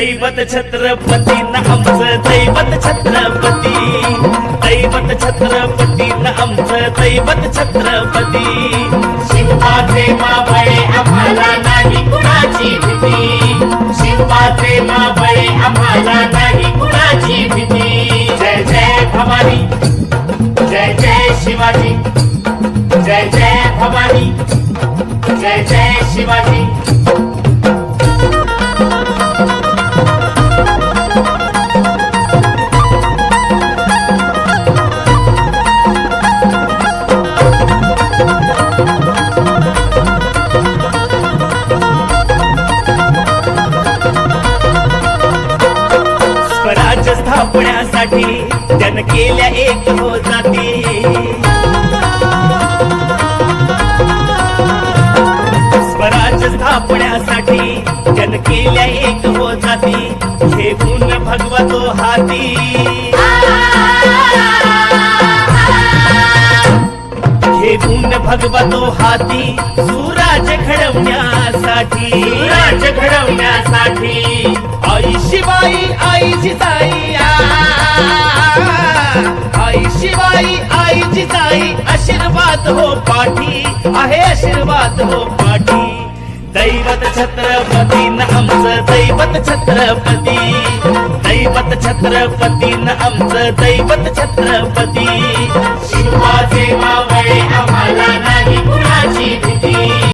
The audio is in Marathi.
दैवत छत्रपती न आमचं दैवत छत्रपती, दैवत छत्रपती न आमचं दैवत छत्रपती. शिवाचे मावळे आम्हाला नाही कुणाची भीती, शिवाचे मावळे आम्हाला नाही कुणाची भीती. जय जय भवानी, जय जय शिवाजी, जय जय भवानी, जय जय शिवाजी. स्वराज्य स्थापण्यासाठी जन केल्या एक हो जाती, स्वराज्य स्थापण्यासाठी जन केल्या एक हो जाती. हे गुण भगवतो हाती, हे गुण भगवतो हाती. सुराज्य घडवण्यासाठी, राज्य घडवण्यासाठी आई शिवाई आई जिजाई, आई शिवाई आई जिजाई. आशीर्वाद हो पाठी आहे, आशीर्वाद हो पाठी. दैवत छत्रपती न आमचं दैवत छत्रपती, दैवत छत्रपती न आमचं दैवत छत्रपती. शिवाचे